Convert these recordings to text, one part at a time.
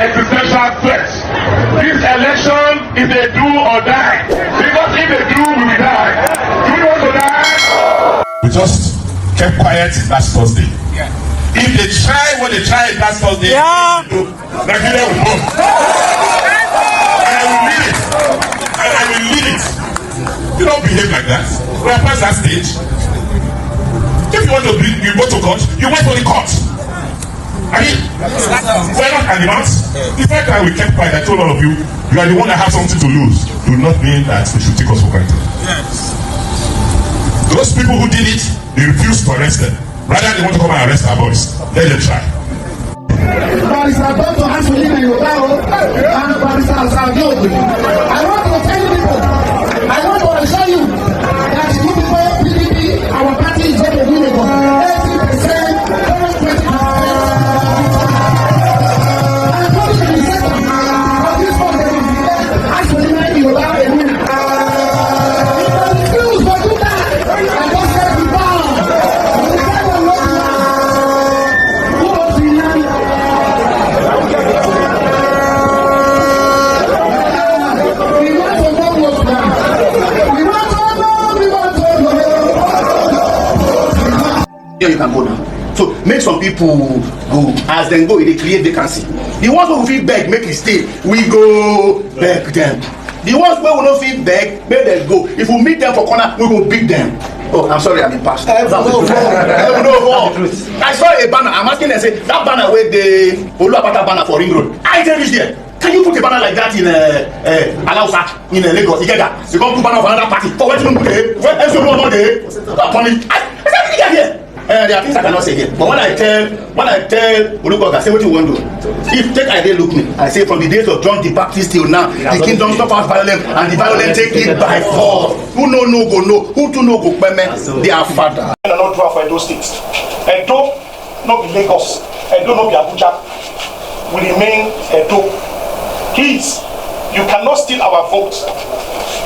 existential threat. This election is a do or die. Because if they do, we will die. Do you want to die? We just kept quiet last Thursday. Yeah. If they try what they tried last Thursday, Nigeria will move. And I will lead it. And I will lead it. You don't behave like that. We are past that stage. If you want to be, you go to court, you wait for the court. I mean, we're not animals. The fact that we kept quiet, I told all of you, you are the one that have something to lose. Do not mean that they should take us for granted. Yes. Those people who did it, they refused to arrest them. Rather, they want to come and arrest our boys. Let them try. I want to tell you people, I want to assure you that you people, PDP, our party is going to win it. 80%, 20%. I'm coming to the second of this one. Actually, maybe you have a winner. If I refuse to do that, I just said we bow. Who was the land? You can go now. So make some people go. As them go, they create vacancy. The ones who feel beg, make it stay. We go beg them. The ones who will not feel beg, make them go. If we meet them for corner, we will beat them. Oh, I'm sorry, I'm in past. I saw a banner. I'm asking them, say that banner with the Oluwapata banner for Ring Road. I didn't reach there. Can you put a banner like that in Alausa, in Lagos? You get that? You can't put banner of another party. For what you do? When everyone day, I said, you get here. There are things I cannot say here. But when I tell Olukoga, say what you want to do. If take idea look me, I say from the days of John the Baptist till now, the kingdom suffer violence and the violent take it by force. Who no go no, who to no go peme, their father. I not draw for those states. Edo not be Lagos, Edo not be Abuja. We remain Edo. Please, you cannot steal our votes.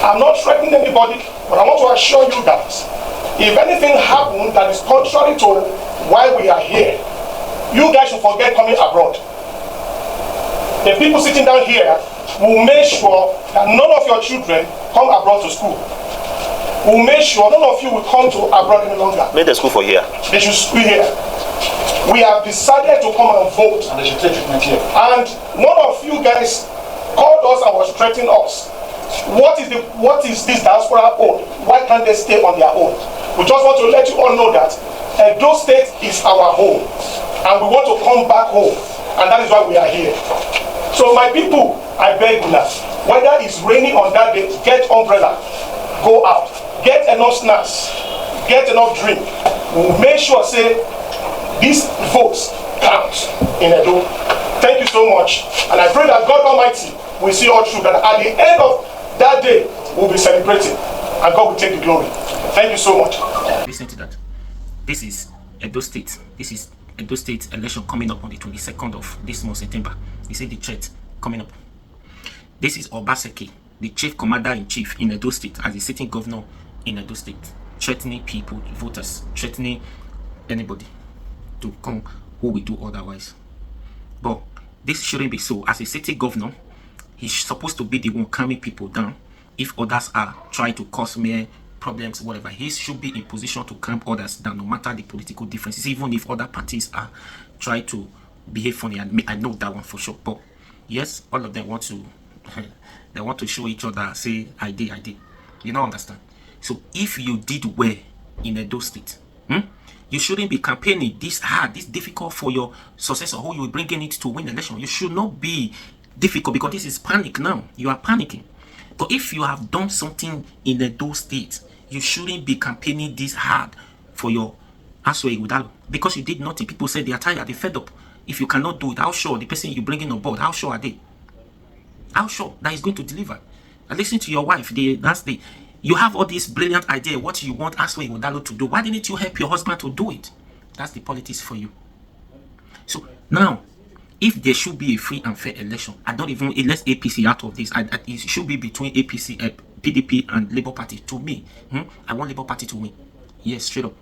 I'm not threatening anybody, but I want to assure you that if anything happens that is contrary to why we are here, you guys should forget coming abroad. The people sitting down here will make sure that none of your children come abroad to school. We'll make sure none of you will come to abroad any longer. Make the school for here. They should school here. We have decided to come and vote, and they should take treatment here. And one of you guys called us and was threatening us. What is this diaspora own? Why can't they stay on their own? We just want to let you all know that Edo State is our home, and we want to come back home, and that is why we are here. So my people, I beg you now, whether it's raining on that day, get umbrella, go out, get enough snacks, get enough drink. We'll make sure say these votes count in Edo. Thank you so much, and I pray that God Almighty will see all through, that at the end of that day we'll be celebrating, and God will take the glory. Thank you so much. Listen to that. This is Edo State. This is Edo State election coming up on the 22nd of this month, September. You see the threat coming up. This is Obaseki, the chief commander-in-chief in Edo State, as the sitting governor in Edo State, threatening people, voters, threatening anybody to come who will do otherwise. But this shouldn't be so. As a city governor, he's supposed to be the one calming people down. If others are trying to cause mere problems, whatever, he should be in position to calm others down, no matter the political differences, even if other parties are trying to behave funny. And I know that one for sure. But yes, all of them want to they want to show each other, say I did. You don't understand. So if you did well in Edo State, you shouldn't be campaigning this hard, this difficult for your successor who you will bring in it to win the election. You should not be difficult, because this is panic now. You are panicking. But if you have done something in Edo State, you shouldn't be campaigning this hard for your Aswe Udalo, because you did nothing. People said they are tired, they fed up. If you cannot do it, how sure the person you bring in on board, how sure are they? How sure that is going to deliver? And listen to your wife. You have all this brilliant idea what you want Aswe Udalo to do. Why didn't you help your husband to do it? That's the politics for you. So now, if there should be a free and fair election, I don't even, let's APC out of this. It should be between APC, PDP and Labour Party. To me, I want Labour Party to win. Yes, straight up.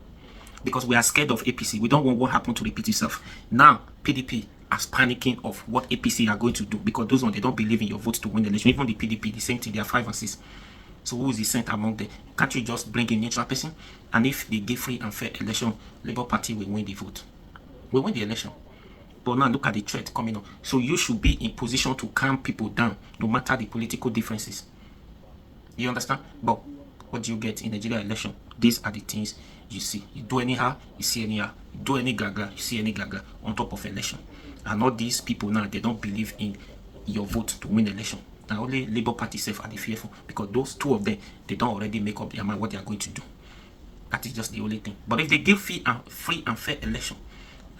Because we are scared of APC. We don't want what happened to repeat itself. Now, PDP, as panicking of what APC are going to do, because those ones, they don't believe in your vote to win the election. Even the PDP, the same thing, they are 5 and 6. So who is the cent among them? Can't you just bring in neutral person? And if they give free and fair election, Labour Party will win the vote. We win the election. But now look at the threat coming up. So you should be in position to calm people down, no matter the political differences. You understand? But what do you get in the Nigeria election? These are the things you see. You do anyhow, you see anyhow. You do any gaga, you see any gaga on top of election. And all these people now, they don't believe in your vote to win election. Now only Labour Party self are the fearful, because those two of them, they don't already make up their mind what they are going to do. That is just the only thing. But if they give free and fair election,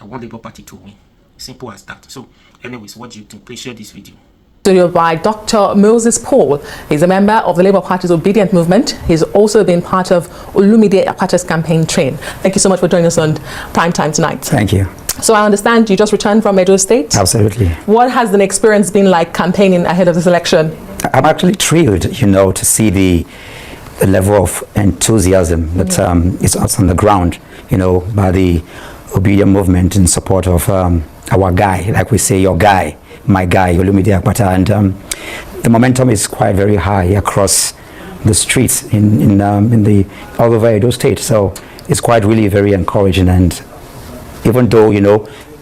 I want Labour Party to win. Simple as that. So anyways, what do you think? Please share this video. Studio by Dr. Moses Paul. He's a member of the Labour Party's Obedient Movement. He's also been part of Olumide Akpata's campaign train. Thank you so much for joining us on Prime Time tonight. Thank you. So I understand you just returned from Edo State? Absolutely. What has the experience been like campaigning ahead of this election? I'm actually thrilled, to see the level of enthusiasm that is on the ground, by the Obedient Movement in support of our guy, like we say, your guy, my guy, Olumide Akpata, and the momentum is quite very high across the streets in the all over Edo State. So it's quite really very encouraging. And even though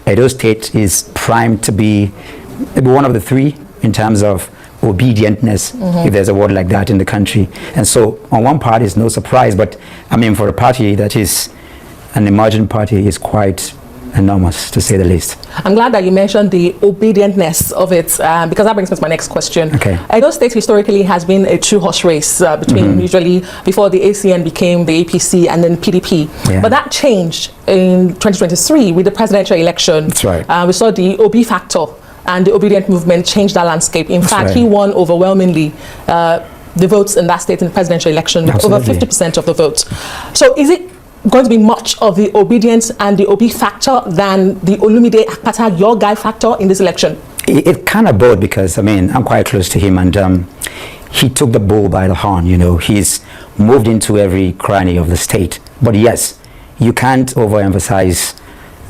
Edo State is primed to be maybe one of the three in terms of obedientness, if there's a word like that in the country. And so on one part is no surprise, but I mean for a party that is an emerging party is quite enormous, to say the least. I'm glad that you mentioned the obedientness of it, because that brings me to my next question. Okay. Edo State historically has been a two-horse race between usually before the ACN became the APC and then PDP. Yeah. But that changed in 2023 with the presidential election. That's right. We saw the OB factor and the Obedient Movement change that landscape. In fact, right. he won overwhelmingly the votes in that state in the presidential election with over 50% of the votes. So is it going to be much of the obedience and the OB factor than the Olumide Akpata, your guy factor in this election? It kind of both, because I'm quite close to him, and he took the bull by the horn. He's moved into every cranny of the state. But yes, you can't overemphasize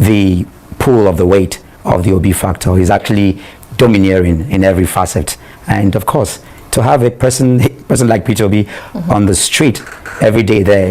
the pull of the weight of the OB factor. He's actually domineering in every facet. And of course, to have a person like Peter Obi on the street every day there,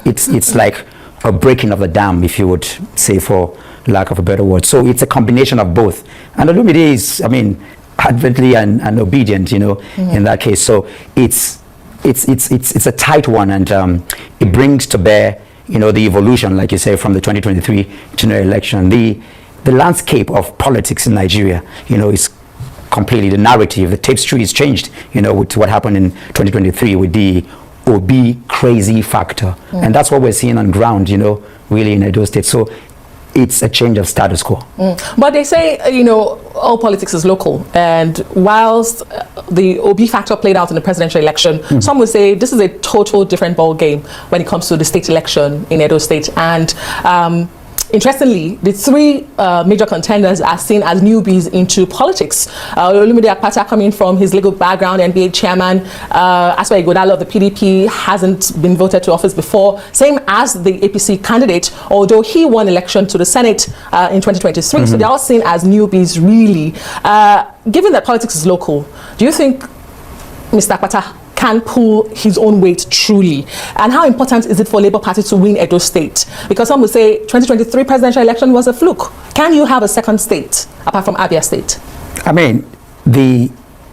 it's like a breaking of the dam, if you would say, for lack of a better word. So it's a combination of both. And Olumide is, adamantly and obedient, in that case. So it's a tight one, and it brings to bear, the evolution, like you say, from the 2023 general election. The landscape of politics in Nigeria, is completely, the narrative, the tapestry is changed, with what happened in 2023 with the OB crazy factor. And that's what we're seeing on ground, really in Edo State. So it's a change of status quo. But they say, all politics is local. And whilst the OB factor played out in the presidential election, some would say this is a total different ball game when it comes to the state election in Edo State. And interestingly, the three major contenders are seen as newbies into politics. Olumide Akpata, coming from his legal background, NBA chairman. Aswa Ighodalo of the PDP hasn't been voted to office before, same as the APC candidate, although he won election to the Senate in 2023. So they're all seen as newbies, really. Given that politics is local, do you think Mr. Akpata can pull his own weight truly? And how important is it for Labour Party to win Edo State? Because some would say 2023 presidential election was a fluke. Can you have a second state apart from Abia State?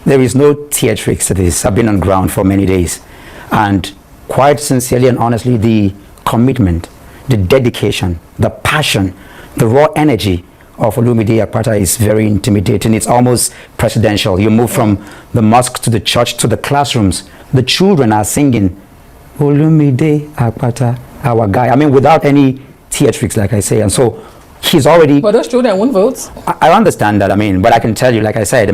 There is no theatrics to this. I've been on ground for many days, and quite sincerely and honestly, the commitment, the dedication, the passion, the raw energy of Olumide Akpata is very intimidating. It's almost presidential. You move from the mosque to the church to the classrooms. The children are singing Olumide Akpata, our guy. Without any theatrics, like I say. And so he's already... But those children won't vote. I understand that, but I can tell you, like I said,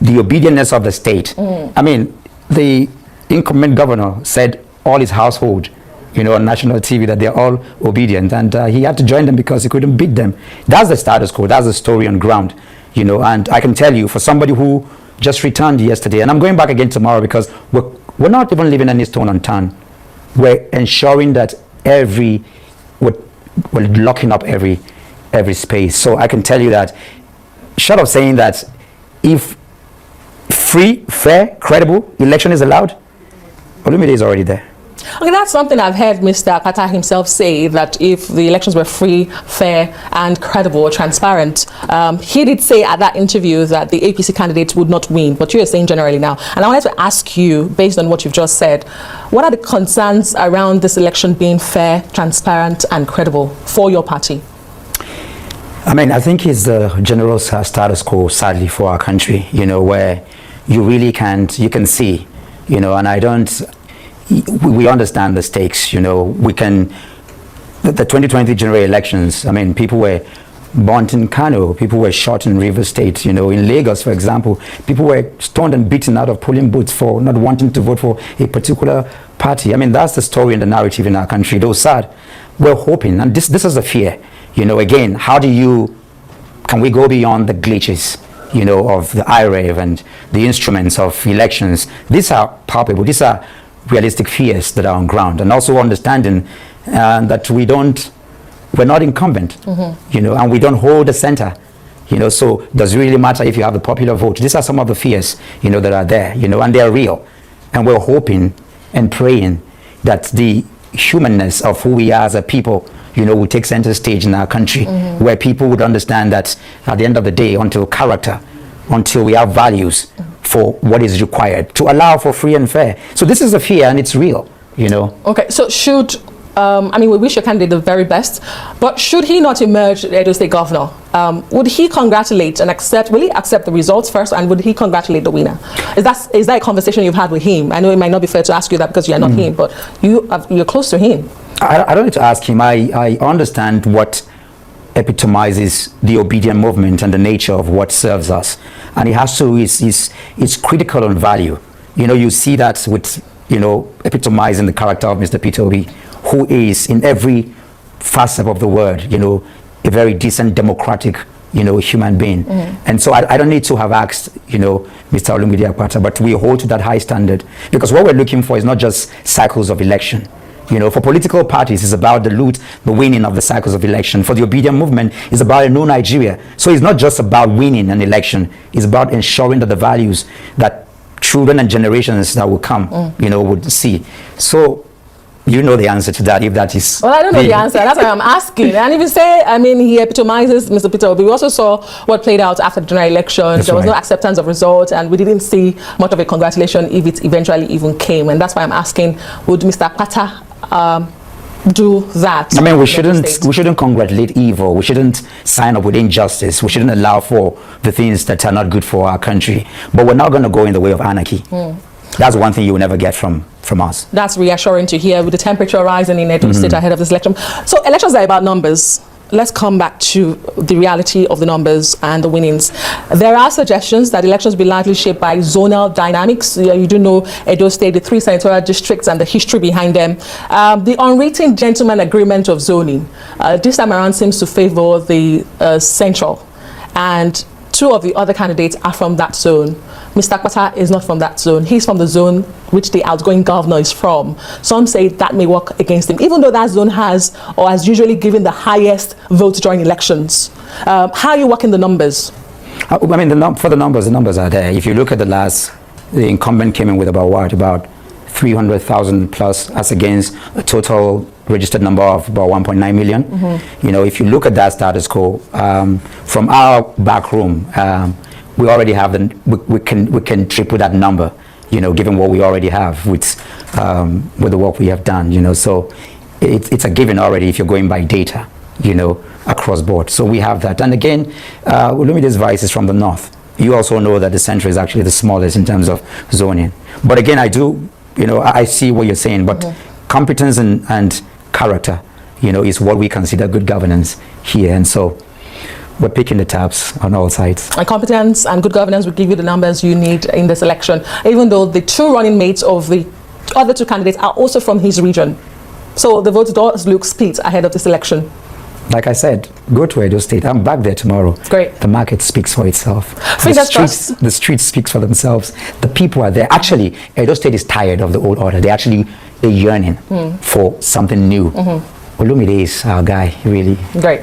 the obedience of the state. The incumbent governor said all his household, on national TV, that they're all obedient, and he had to join them because he couldn't beat them. That's the status quo. That's the story on ground, and I can tell you, for somebody who just returned yesterday, and I'm going back again tomorrow, because we're not even leaving any stone unturned. We're ensuring that we're locking up every every space. So I can tell you that, short of saying that if free, fair, credible election is allowed, Olumide is already there. Okay, that's something I've heard Mr. Pata himself say, that if the elections were free, fair, and credible or transparent, he did say at that interview that the APC candidates would not win, but you're saying generally now. And I wanted to ask you, based on what you've just said, what are the concerns around this election being fair, transparent, and credible for your party? I mean, I think it's the general status quo, sadly, for our country, where you really you can see, and we understand the stakes, the 2020 general elections, I mean, people were burnt in Kano, people were shot in River State, in Lagos, for example, people were stoned and beaten out of polling booths for not wanting to vote for a particular party. I mean, that's the story and the narrative in our country, though sad. We're hoping, and this is a fear, again, can we go beyond the glitches, of the IREV and the instruments of elections? These are palpable, these are realistic fears that are on ground, and also understanding that we're not incumbent, and we don't hold the center, so does it really matter if you have the popular vote? These are some of the fears, that are there, and they are real, and we're hoping and praying that the humanness of who we are as a people, will take center stage in our country, where people would understand that at the end of the day, until we have values for what is required to allow for free and fair. So this is a fear, and it's real, Okay, so we wish your candidate the very best, but should he not emerge the Edo State governor, would he congratulate and will he accept the results first, and would he congratulate the winner? Is that a conversation you've had with him? I know it might not be fair to ask you that because you're not him, but you're close to him. I don't need to ask him. I understand what epitomizes the obedient movement and the nature of what serves us, and it's critical on value. You see that with epitomizing the character of Mr. Peter Obi, who is in every facet of the word a very decent, democratic human being. And so I don't need to have asked Mr. Olumide Akpata, but we hold to that high standard, because what we're looking for is not just cycles of election. For political parties, it's about the winning of the cycles of election. For the obedient movement, it's about a new Nigeria. So it's not just about winning an election. It's about ensuring that the values that children and generations that will come, would see. So the answer to that, if that is... Well, I don't know the answer. That's why I'm asking. And if you say, he epitomizes Mr. Peter Obi, we also saw what played out after the general election. There was no acceptance of results, and we didn't see much of a congratulation if it eventually even came. And that's why I'm asking, would Mr. Akpata do that? We shouldn't congratulate evil. We shouldn't sign up with injustice. We shouldn't allow for the things that are not good for our country. But we're not going to go in the way of anarchy. That's one thing you will never get from us. That's reassuring to hear, with the temperature rising in Edo State ahead of this election. So elections are about numbers. Let's come back to the reality of the numbers and the winnings. There are suggestions that elections will be largely shaped by zonal dynamics. You do know Edo State, the 3 senatorial districts and the history behind them. The unwritten gentleman agreement of zoning this time around seems to favor the central, and 2 of the other candidates are from that zone. Mr. Akpata is not from that zone. He's from the zone which the outgoing governor is from. Some say that may work against him, even though that zone has usually given the highest votes during elections. How are you working the numbers? For the numbers are there. If you look at the incumbent came in with about 300,000 plus, as against a total registered number of about 1.9 million. If you look at that status quo, from our back room, we already have we can triple that number, given what we already have with the work we have done, so it's a given already if you're going by data, across board. So we have that. And again, Olumide's vice is from the north. You also know that the central is actually the smallest in terms of zoning. But again, I see what you're saying, but competence and character, is what we consider good governance here. And so we're picking the tabs on all sides. And competence and good governance will give you the numbers you need in this election, even though the 2 running mates of the other 2 candidates are also from his region. So the vote does look split ahead of this election. Like I said, go to Edo State. I'm back there tomorrow. Great. The market speaks for itself. The streets speaks for themselves. The people are there. Actually, Edo State is tired of the old order. They're actually yearning for something new. Olumide is our guy, really. Great.